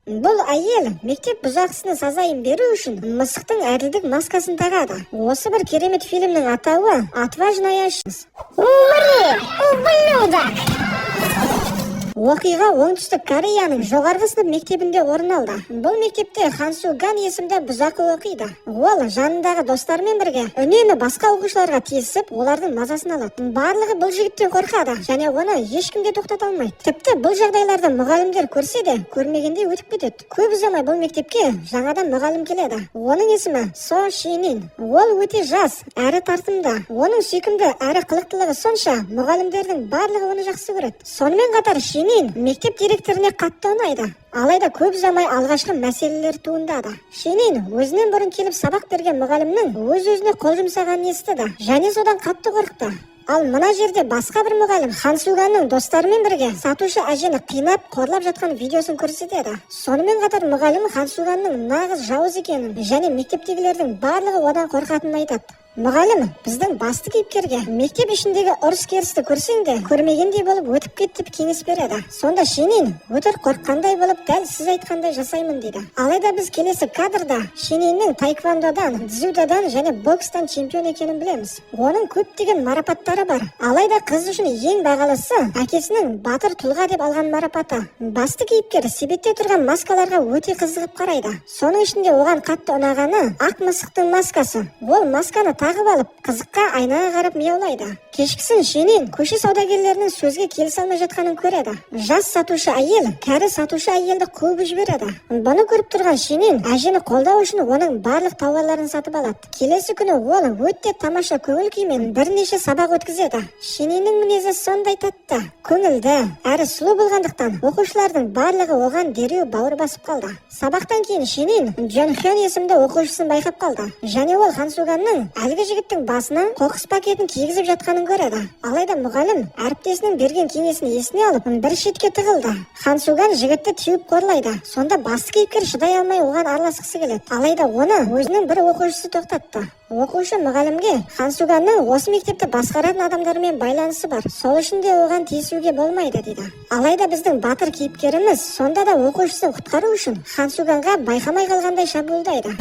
Бұл әйел мектеп бұзақысына сазайын беру үшін мысықтың әділдік маскасын тағады. Осы бір керемет фильмнің атауы «Отважная ш**». Оқиға оңтүстік Кореяның жоғарғы сынып мектебінде орын алды. Бұл мектепте Хан Су Ган есімді бұзақы оқиды. Ол жанындағы достарымен бірге үнемі басқа оқушыларға тиісіп, олардың мазасын алады. Барлығы бұл жігіттен қорқады, және оны ешкім де тоқтата алмайды. Тіпті бұл жағдайларды мұғалімдер көрсе де, көрмегендей өтіп кетеді. Көп ұзамай бұл мектепке жаңадан мұғалім келеді. Оның есімі Со Шинин. Ол өте жас, әрі тартымды. Оның сүйкімді әрі қылықтылығы сонша, мұғалімдердің барлығы оны жақсы көреді. Сонымен қатар Шинин мектеп директорына қатты ұнайды. Алайда көп ұзамай алғашқы мәселелер туындады. Шинин өзінен бұрын келіп сабақ берген мұғалімнің өз-өзіне қол жұмсағанын естіді, және содан қатты қорықты. Ал мына жерде басқа бір мұғалім Хан Су Ганның достарымен бірге сатушы әжені қинап, қорлап жатқан видеосын көрсетеді. Сонымен қатар мұғалім Хан Су Ганның нағыз жауыз екенін және мектептегілердің барлығы одан қорқатынын айтады. Мұғалім біздің басты кейіпкерге мектеп ішіндегі ұрыс-керісті көрсең де, көрмегендей болып өтіп кет деп кеңес береді. Сонда Шинин өтір қорыққандай болып, дәл сіз айтқандай жасаймын дейді. Алайда біз келесі кадрда Шининнің таэквондодан, дзюдодан және бокстан чемпион екенін білеміз. Оның көптеген марапаттары бар. Алайда қыз үшін ең бағалысы әкесінің батыр тұлға деп алған марапаты. Басты кейіпкер себетте тұрған маскаларға өте қызығып қарайды. Соның ішінде оған қатты ұнағаны ақ мысықтың маскасы. Ол масканы тағып алып, қызыққа айнаға қарап мияулайды. Кешкісін Шинин көше саудагерлерінің сөзге келісе алмай жатқанын көреді. Жас сатушы әйел кәрі сатушы әйелді қуып жібереді. Бұны көріп тұрған Шинин әжені қолдау үшін оның барлық тауарларын сатып алады. Келесі күні ол өте тамаша көңіл күймен бірнеше сабақ өткізеді. Шининнің мінезі сондай татты, көңілді әрі сұлу болғандықтан оқушылардың барлығы оған дереу бауыр басып қалды. Сабақтан кейін Шинин Джон Хён есімді оқушысын байқап қалды, және ол Хан Су Ганның әлгі жігіттің басына қоқыс пакетін кигізіп жатқанын көреді. Алайда мұғалім әріптесінің берген кеңесін есіне алып, бір шетке тығылды. Хан Су Ган жігітті теуіп қорлайды. Сонда басты кейіпкер шыдай алмай оған араласқысы келеді. Алайда оны өзінің бір оқушысы тоқтатты. Оқушы мұғалімге Хан Су Ганның осы мектепті басқаратын адамдармен байланысы бар, сол үшін де оған тиісуге болмайды дейді. Алайда біздің батыр кейіпкеріміз сонда да оқушысын құтқару үшін Хан Су Ганға байқамай қалғандай шабуылдайды.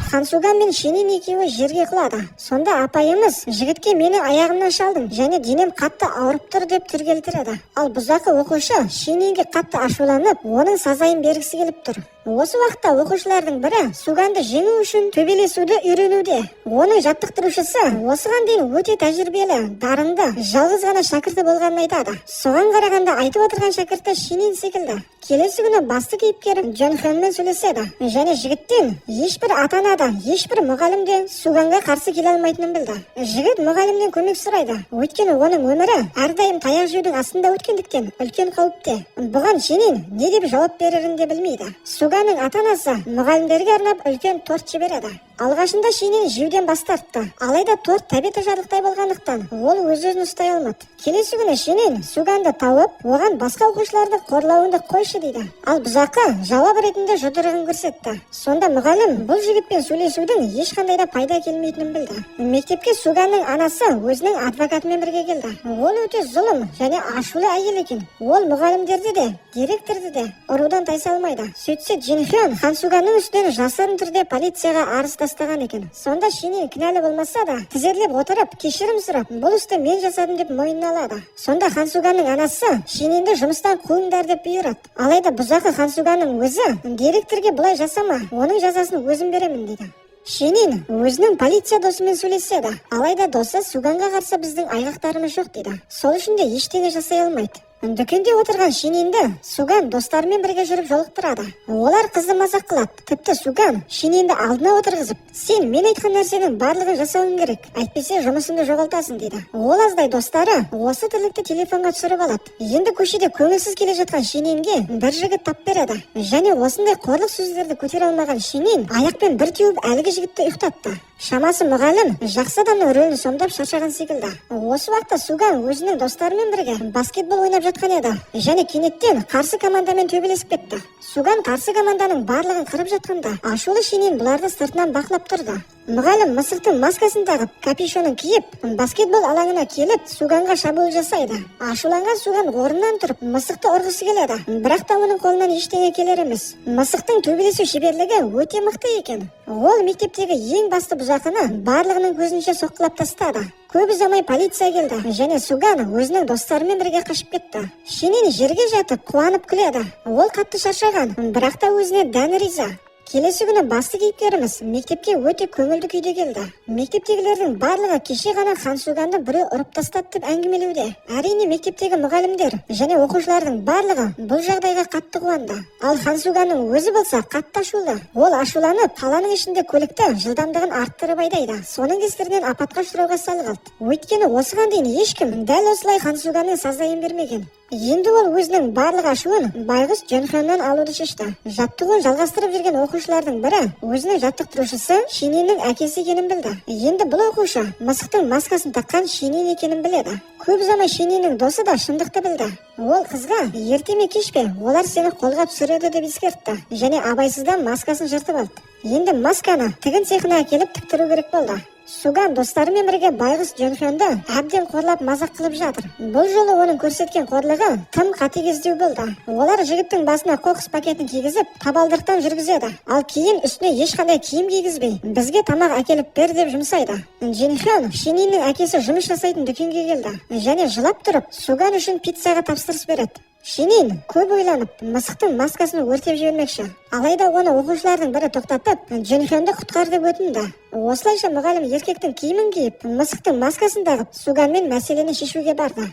Хан Су Ган мен Шинин екеуі жерге құлады. Сонда апайымыз жігітке менің аяғымнан шалдың және денем қатты ауырып тұр деп түргелтіреді. Ал бұзақы оқушы Шининге қатты ашуланып, оның сазайын бергісі келіп тұр. Осы уақытта оқушылардың бірі Су Ганды жеңу үшін төбелесуді үйренуде. Оның жаттықтырушысы осыған дейін өте тәжірибелі, дарынды, жалғыз ғана шәкірті болғанын айтады. Соған қарағанда айтып отырған шәкірті Шинин секілді. Келесі күні басты кейіпкер Джон Хёнмен сөйлеседі, және жігіттен ешбір ата-анадан, ешбір мұғалімде Су Ганға қарсы келе алмайтынын білді. Жігіт мұғалімнен көмек сұрайды, өйткені оның өмірі әрдайым таяқ жеудің астында өткендіктен үлкен қауіпте. Бұған Шинин не деп жауап берерін де білмейді. Су Ганның ата-анасы мұғалімдерге арнап үлкен торт жібереді. Алғашында Шинин жеуден бас тартты. Алайда торт тәбеті жарлықтай болғандықтан ол өз-өзін ұстай алмады. Келесі күні Шинин Су Ганды тауып, оған басқа оқушыларды қорлауынды қойшы дейді. Ал бұзақы жауап ретінде жұдырығын көрсетті. Сонда мұғалім бұл жігітпен сөйлесудің ешқандай да пайда келмейтінін білді. Мектепке Су Ганның анасы өзінің адвокатымен бірге келді. Ол өте зұлым және ашулы әйел екен. Ол мұғалімдерді де, директорды де ұрудан тайса алмайды. Сөйтсе Джин Хён Хан Су Ганның үстінен жасырын түрде полицияға арыз тастаған екен. Сонда Шинин кінәлі болмаса да тізерлеп отырып, кешірім сұрап, бұл істі мен жасадым деп мойнына алады. Сонда Хан Су Ганның анасы Шининді жұмыстан қуыңдар деп бұйырады. Алайда бұзақы Хан Су Ганның өзі директорге бұлай жасама, оның жазасын өзім беремін дейді. Шинин өзінің полиция досымен сөйлеседі. Алайда досы Су Ганға қарсы біздің айғақтарымыз жоқ дейді. Сол үшін де ештеңе жасай алмайды. Дүкенде отырған Шининді Су Ган достарымен бірге жүріп жолықтырады. Олар қызды мазақ қылады. Тіпті Су Ган Шининді алдына отырғызып, сен мен айтқан нәрсенің барлығын жасауың керек, әйтпесе жұмысыңды жоғалтасың дейді. Ол аздай достары осы тірлікті телефонға түсіріп алады. Енді көшеде көңілсіз келе жатқан Шининге бір жігіт тап береді. Және осындай қорлық сөздерді көтере алмаған Шинин аяқпен бір теуіп әлгі жігітті ұйықтатты. Шамасы мұғалім жақсы адамның рөлін сомдап шаршаған секілді. Осы уақытта Суган өзінің достарымен бірге баскетбол ойнап жатқан еді. Және кенеттен қарсы командамен төбелесіп кетті. Суган қарсы команданың барлығын қырып жатқанда, ашулы Шинин бұларды сыртынан бақылап тұрды. Мұғалім мысықтың маскасын тағып, капюшонын киіп, баскетбол алаңына келіп, Суганға шабуыл жасайды. Ашуланған Суган орнынан тұрып, мысықты ұрғысы келеді. Бірақ та оның қолынан ештеңе келер емес. Мысықтың төбелесу шеберлігі өте мықты екен. Ол мектептегі ең басты бұзақыны барлығының көзінше соққылап тастады. Көп ұзамай полиция келді, және Суган өзінің достарымен бірге қашып кетті. Шинин жерге жатып, қуанып күледі. Ол қатты шаршаған, бірақ та өзіне дән риза. Келесі күні басты кейіпкеріміз мектепке өте көңілді күйде келді. Мектептегілердің барлығы кеше ғана Хансуганды біреу ұрып тастады деп әңгімелеуде. Әрине мектептегі мұғалімдер және оқушылардың барлығы бұл жағдайға қатты қуанды. Ал Хансуганның өзі болса қатты ашулы. Ол ашуланып, қаланың ішінде көлікті жылдамдығын арттырып айдайды. Соның кесірінен апатқа ұшырауға салып алды. Өйткені осыған дейін ешкім дәл осылай Хансуганның сазайын бермеген. Енді ол өзінің барлық ашуын байғұс Джонхённан алуды шешті. Жаттығуын жалғастырып жүрген оқушылардың бірі өзінің жаттықтырушысы Шининнің әкесі екенін білді. Енді бұл оқушы мысықтың маскасын таққан Шинин екенін біледі. Көп ұзамай Шининнің досы да шындықты білді. Ол қызға ерте ме кеш пе олар сені қолға түсіреді деп ескертті және абайсыздан маскасын жыртып алды. Енді масканы тігін цехына әкеліп тіктіру керек болды. Суган достарымен бірге байғұс Джонхёнды әбден қорлап мазақ қылып жатыр. Бұл жолы оның көрсеткен қорлығы тым қатыгездеу болды. Олар жігіттің басына қоқыс пакетін кигізіп, табалдырықтан жүргізеді. Ал кейін үстіне ешқандай киім кигізбей, бізге тамақ әкеліп бер деп жұмсайды. Джонхён Шининнің әкесі жұмыс жасайтын дүкенге келді және жылап тұрып, Суган үшін пиццаға тапсырыс береді. Шинин көп ойланып, мысықтың маскасын өртеп жібермекші. Алайда оны оқушылардың бірі тоқтатып, Джонхёнды құтқар деп өтінді. Осылайша мұғалім еркектің киімін киіп, мысықтың маскасын тағып, Суганмен мәселені шешуге барды.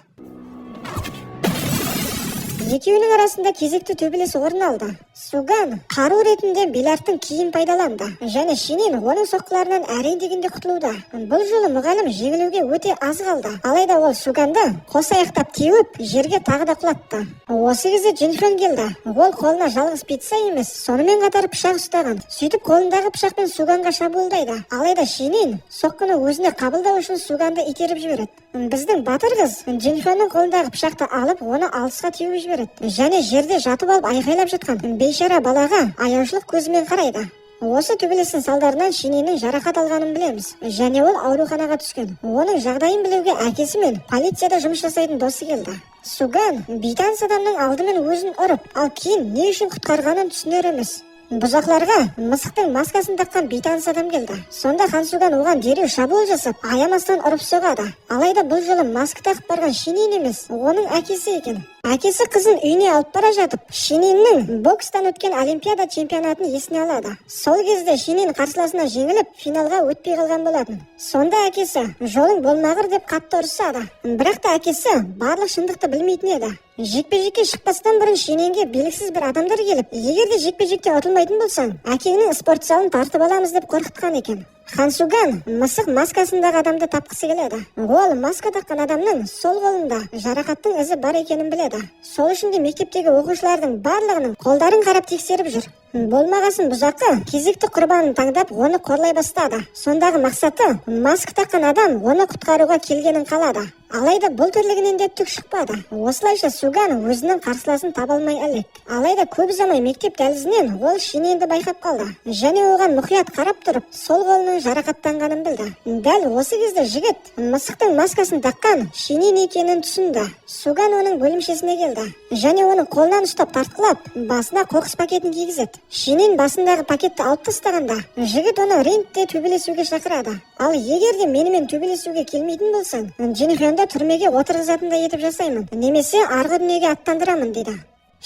Екеуінің арасында кезекті төбелес орын алды. Суган қару ретінде бильярдтың киім пайдаланды және Шинин оның соққыларынан әрең дегенде құтылуда. Бұл жолы мұғалім жеңілуге өте аз қалды. Алайда ол Суганды қос аяқтап теуіп, жерге тағы да құлатты. Осы кезде Джонхён келді. Ол қолына жалғыз пицца емес, сонымен қатар пышақ ұстаған. Сөйтіп қолындағы пышақпен Суганға шабуылдайды. Алайда Шинин соққыны өзіне қабылдау үшін Суганды итеріп жібереді. Біздің батыр қыз Джонхённың қолындағы пышақты алып, оны алысқа теуіп жібереді және жерде жатып алып айқайлап жатқан бейшара балаға аяушылық көзімен қарайды. Осы төбелестің салдарынан Шининнің жарақат алғанын білеміз және ол ауруханаға түскен. Оның жағдайын білуге әкесі мен полицияда жұмыс жасайтын досы келді. Суган бейтаныс адамның алдымен өзін ұрып, ал кейін не үшін құтқарғанын түсінер емес. Бұзақларға мысықтың маскасын таққан бейтаныс адам келді. Сонда Хансуган оған дереу шабуыл жасап, аямастан ұрып соғады. Алайда бұл жолы маска тағып барған Шинин емес, оның әкесі екен. Әкесі қызын үйіне алып бара жатып, Шининнің бокстан өткен олимпиада чемпионатын есіне алады. Сол кезде Шинин қарсыласына жеңіліп, финалға өтпей қалған болатын. Сонда әкесі жолың болмағыр деп қатты ұрсады. Бірақ та әкесі барлық шындықты білмейтін еді. Жекпе-жекке шықпастан бұрын Шининге белгісіз бір адамдар келіп, егер де жекпе-жекте ұтылмайтын болсаң, әкеңнің спорт залын тартып аламыз деп қорқытқан екен. Хансуган мысық маскасындағы адамды тапқысы келеді. Ол маска таққан адамның сол қолында жарақаттың ізі бар екенін біледі. Сол үшін де мектептегі оқушылардың барлығының қолдарын қарап тексеріп жүр. Болмағасын бұзақы кезекті құрбанын таңдап, оны қорлай бастады. Сондағы мақсаты маска таққан адам оны құтқаруға келгенін қалады. Алайда бұл тірлігінен де түк шықпады. Осылайша Суган өзінің қарсыласын таба алмай әлек. Алайда көп ұзамай мектеп дәлізінен ол Шининді байқап қалды және оған мұқият қарап тұрып, сол қолының жарақаттанғанын білді. Дәл осы кезде жігіт мысықтың маскасын таққан Шинин екенін түсінді. Суган оның бөлімшесіне келді және оның қолынан ұстап тартқылап, басына қоқыс пакетін кигізеді. Шинин басындағы пакетті алып тастағанда, жігіт оны рингте төбелесуге шақырады. Ал егер де менімен төбелесуге келмейтін болсаң, Джонхёнды түрмеге отырғызатындай етіп жасаймын, немесе арғы дүниеге аттандырамын дейді.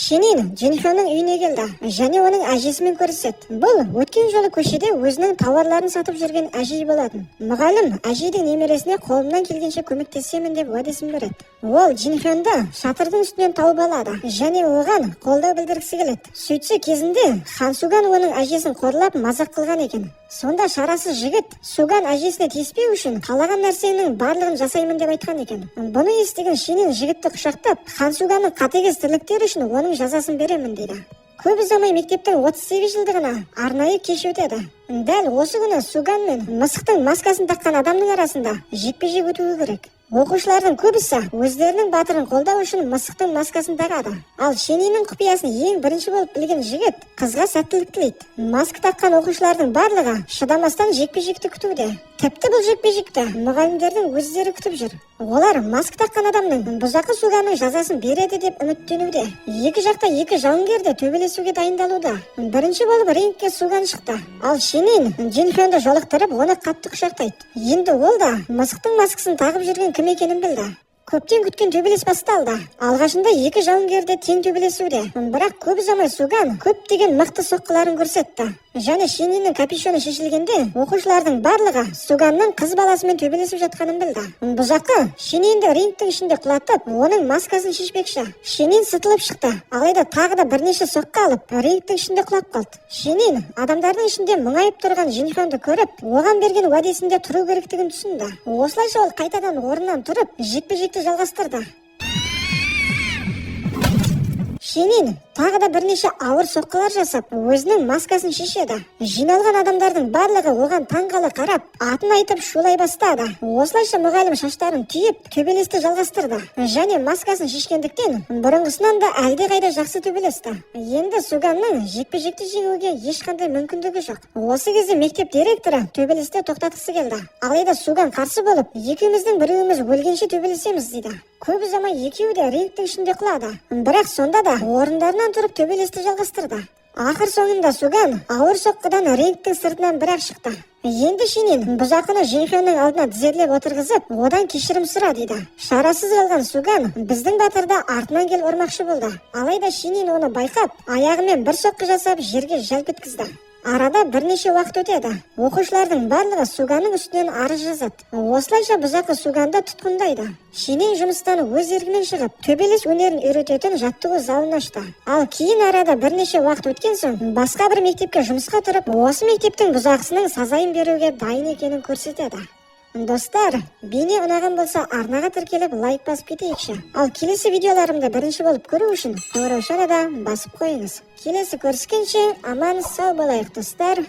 Шинин Джонхённың үйіне келді және оның әжесімен көріседі. Бұл өткен жолы көшеде өзінің тауарларын сатып жүрген әжей болатын. Мұғалім әжейдің немересіне қолымнан келгенше көмектесемін деп уәдесін береді. Ол Джонхёнды шатырдың үстінен тауып алады және оған қолдау білдіргісі келеді. Сөйтсе кезінде Хансуган оның әжесін қорлап мазақ қылған екен. Сонда шарасыз жігіт Суган әжесіне тиіспеу үшін қалаған нәрсенің барлығын жасаймын деп айтқан екен. Бұны естіген Шинин жігітті құшақтап, Хансуганның қатыгез тірліктері үшін оның жазасын беремін дейді. Көп ұзамай мектептің 38 жылдығына арнайы кеш өтеді. Дәл осы күні Суган мен мысықтың маскасын таққан адамның арасында жекпе-жек өтуі керек. Оқушылардың көбісі өздерінің батырын қолдау үшін мысықтың маскасын тағады. Ал Шениннің құпиясын ең бірінші болып білген жігіт қызға сәттілік тілейді. Маска таққан оқушылардың барлығы шыдамастан жекпе-жекті күтуде. Тіпті бұл жекпе-жекті мұғалімдердің өздері күтіп жүр. Олар маска таққан адамның бұзақы Суганның жазасын береді деп үміттенуде. Екі жақта екі жауынгер де төбелесуге дайындалуда. Бірінші болып рингке Суган шықты. Ал Шенин Джинхёнды жолықтырып, оны қатты құшақтайды. Енді ол да мысықтың маскасын тағып жүрген кім екенін білді. Көптен күткен төбелес басталды. Алғашында екі жауынгерде тең төбелесуде. Бірақ көп ұзамай Суган көптеген мықты соққыларын көрсетті. Және Шениннің капюшоны шешілгенде оқушылардың барлығы Суганның қыз баласымен төбелесіп жатқанын білді. Бұзақы Шенинді рингтің ішінде құлатып, оның маскасын шешпекші. Шенин сытылып шықты. Алайда тағы да бірнеше соққы алып, рингтің ішінде құлап қалды. Шенин адамдардың ішінде мұңайып тұрған Джинхёнды көріп, оған берген уәдесінде тұру керектігін түсінді. Осылайша ол қайтадан орнынан тұрып, жекпе-жекті жалғастырды. Шенин тағы да бірнеше ауыр соққылар жасап, өзінің маскасын шешеді. Жиналған адамдардың барлығы оған таңғалы қарап, атын айтып шулай бастады. Осылайша мұғалім шаштарын түйіп, төбелесті жалғастырды. Және маскасын шешкендіктен бұрынғысынан да әлдеқайда жақсы төбелесті. Енді Суганның жекпе-жекті жеңуге ешқандай мүмкіндігі жоқ. Осы кезде мектеп директоры төбелесті тоқтатқысы келді. Алайда Суган қарсы болып, екеуміздің біреуіміз өлгенше төбелесеміз дейді. Көп ұзамай екеуі де рингтің ішінде құлады. Бірақ сонда да орындарынан тұрып төбелесті жалғастырды. Ақыр соңында Суган ауыр соққыдан рингтің сыртынан бір-ақ шықты. Енді Шенин бұзақыны Джинхённың алдына тізерлеп отырғызып, одан кешірім сұра дейді. Шарасыз қалған Суган біздің батырды артынан кел ұрмақшы болды. Алайда Шенин оны байқап, аяғымен бір соққы жасап жерге жалп еткізді. Арада бірнеше уақыт өтеді. Оқушылардың барлығы Суганның үстінен арыз жазады. Осылайша бұзақы Суганды тұтқындайды. Шенин жұмыстан өз еркімен шығып, төбелес өнерін үйрететін жаттығу залын ашты. Ал кейін арада бірнеше уақыт өткен соң, басқа бір мектепке жұмысқа тұрып, осы мектептің бұзақысының сазайын беруге дайын екенін көрсетеді. Достар, бейне ұнаған болса арнаға тіркеліп лайк басып кетейікші. Ал келесі видеоларымды бірінші болып көру үшін қоңыраушаны да басып қойыңыз. Келесі көріскенше аман сау болайық достар.